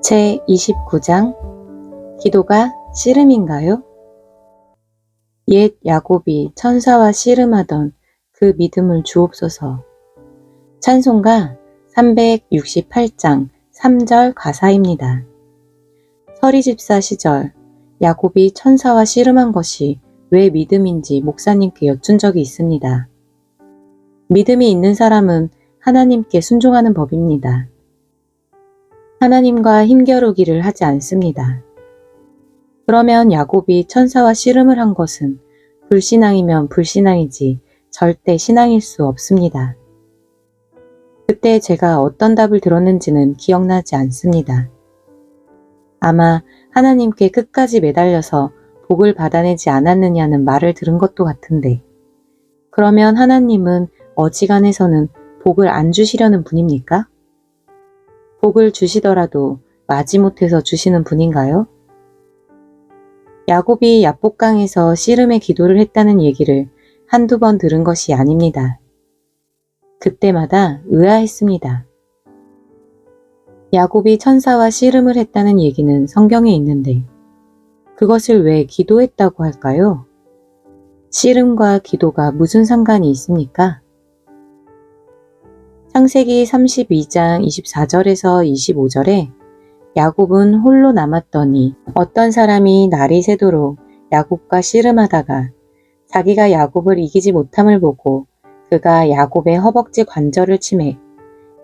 제29장 기도가 씨름인가요? 옛 야곱이 천사와 씨름하던 그 믿음을 주옵소서. 찬송가 368장 3절 가사입니다. 서리집사 시절 야곱이 천사와 씨름한 것이 왜 믿음인지 목사님께 여쭌 적이 있습니다. 믿음이 있는 사람은 하나님께 순종하는 법입니다. 하나님과 힘겨루기를 하지 않습니다. 그러면 야곱이 천사와 씨름을 한 것은 불신앙이면 불신앙이지 절대 신앙일 수 없습니다. 그때 제가 어떤 답을 들었는지는 기억나지 않습니다. 아마 하나님께 끝까지 매달려서 복을 받아내지 않았느냐는 말을 들은 것도 같은데, 그러면 하나님은 어지간해서는 복을 안 주시려는 분입니까? 복을 주시더라도 마지못해서 주시는 분인가요? 야곱이 야복강에서 씨름의 기도를 했다는 얘기를 한두 번 들은 것이 아닙니다. 그때마다 의아했습니다. 야곱이 천사와 씨름을 했다는 얘기는 성경에 있는데 그것을 왜 기도했다고 할까요? 씨름과 기도가 무슨 상관이 있습니까? 창세기 32장 24절에서 25절에 야곱은 홀로 남았더니 어떤 사람이 날이 새도록 야곱과 씨름하다가 자기가 야곱을 이기지 못함을 보고 그가 야곱의 허벅지 관절을 치매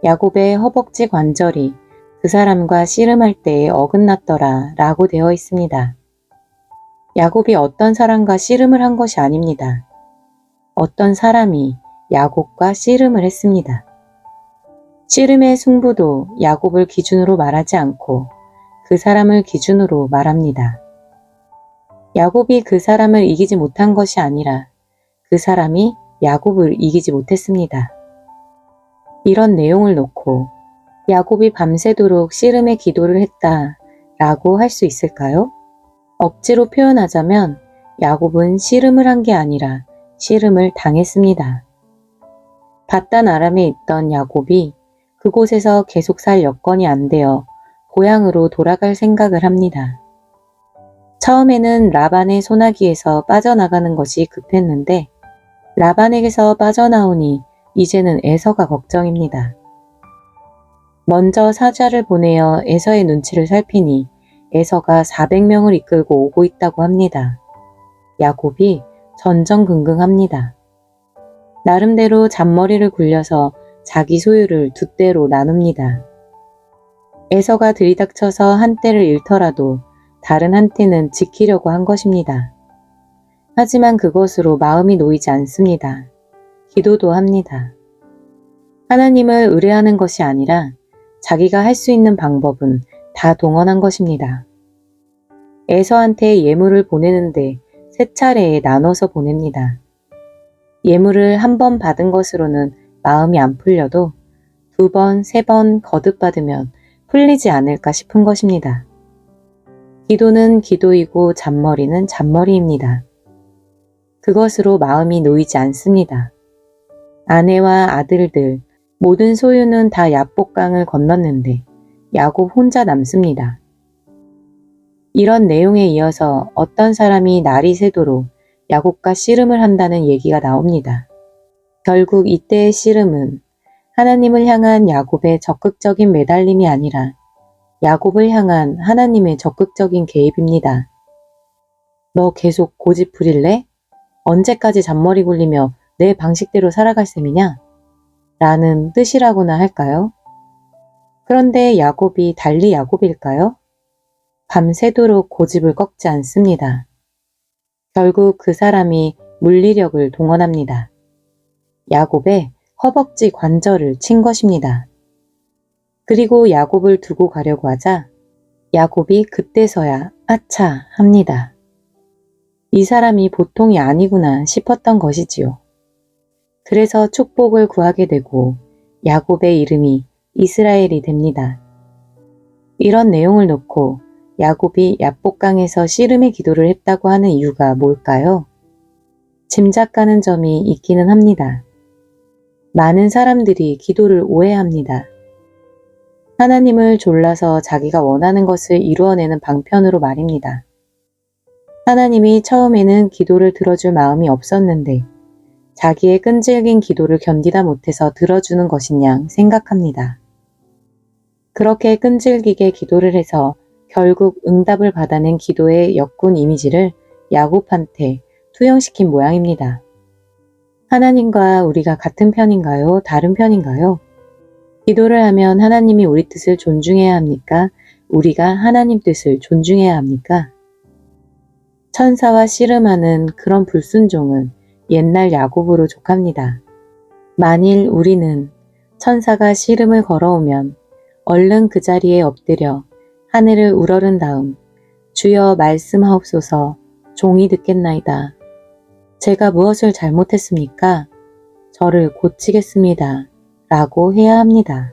야곱의 허벅지 관절이 그 사람과 씨름할 때에 어긋났더라 라고 되어 있습니다. 야곱이 어떤 사람과 씨름을 한 것이 아닙니다. 어떤 사람이 야곱과 씨름을 했습니다. 씨름의 승부도 야곱을 기준으로 말하지 않고 그 사람을 기준으로 말합니다. 야곱이 그 사람을 이기지 못한 것이 아니라 그 사람이 야곱을 이기지 못했습니다. 이런 내용을 놓고 야곱이 밤새도록 씨름의 기도를 했다 라고 할 수 있을까요? 억지로 표현하자면 야곱은 씨름을 한 게 아니라 씨름을 당했습니다. 바단 아람에 있던 야곱이 그곳에서 계속 살 여건이 안 되어 고향으로 돌아갈 생각을 합니다. 처음에는 라반의 소나기에서 빠져나가는 것이 급했는데 라반에게서 빠져나오니 이제는 에서가 걱정입니다. 먼저 사자를 보내어 에서의 눈치를 살피니 에서가 400명을 이끌고 오고 있다고 합니다. 야곱이 전전긍긍합니다. 나름대로 잔머리를 굴려서 자기 소유를 두 떼로 나눕니다. 에서가 들이닥쳐서 한 떼를 잃더라도 다른 한 떼는 지키려고 한 것입니다. 하지만 그것으로 마음이 놓이지 않습니다. 기도도 합니다. 하나님을 의뢰하는 것이 아니라 자기가 할 수 있는 방법은 다 동원한 것입니다. 에서한테 예물을 보내는데 3차례에 나눠서 보냅니다. 예물을 한 번 받은 것으로는 마음이 안 풀려도 2번, 3번 거듭받으면 풀리지 않을까 싶은 것입니다. 기도는 기도이고 잔머리는 잔머리입니다. 그것으로 마음이 놓이지 않습니다. 아내와 아들들, 모든 소유는 다 야복강을 건넜는데 야곱 혼자 남습니다. 이런 내용에 이어서 어떤 사람이 날이 새도록 야곱과 씨름을 한다는 얘기가 나옵니다. 결국 이때의 씨름은 하나님을 향한 야곱의 적극적인 매달림이 아니라 야곱을 향한 하나님의 적극적인 개입입니다. 너 계속 고집 부릴래? 언제까지 잔머리 굴리며 내 방식대로 살아갈 셈이냐? 라는 뜻이라고나 할까요? 그런데 야곱이 달리 야곱일까요? 밤새도록 고집을 꺾지 않습니다. 결국 그 사람이 물리력을 동원합니다. 야곱의 허벅지 관절을 친 것입니다. 그리고 야곱을 두고 가려고 하자 야곱이 그때서야 아차 합니다. 이 사람이 보통이 아니구나 싶었던 것이지요. 그래서 축복을 구하게 되고 야곱의 이름이 이스라엘이 됩니다. 이런 내용을 놓고 야곱이 야복강에서 씨름의 기도를 했다고 하는 이유가 뭘까요? 짐작가는 점이 있기는 합니다. 많은 사람들이 기도를 오해합니다. 하나님을 졸라서 자기가 원하는 것을 이루어내는 방편으로 말입니다. 하나님이 처음에는 기도를 들어줄 마음이 없었는데 자기의 끈질긴 기도를 견디다 못해서 들어주는 것이냐 생각합니다. 그렇게 끈질기게 기도를 해서 결국 응답을 받아낸 기도의 역군 이미지를 야곱한테 투영시킨 모양입니다. 하나님과 우리가 같은 편인가요? 다른 편인가요? 기도를 하면 하나님이 우리 뜻을 존중해야 합니까? 우리가 하나님 뜻을 존중해야 합니까? 천사와 씨름하는 그런 불순종은 옛날 야곱으로 족합니다. 만일 우리는 천사가 씨름을 걸어오면 얼른 그 자리에 엎드려 하늘을 우러른 다음 주여 말씀하옵소서 종이 듣겠나이다. 제가 무엇을 잘못했습니까? 저를 고치겠습니다. 라고 해야 합니다.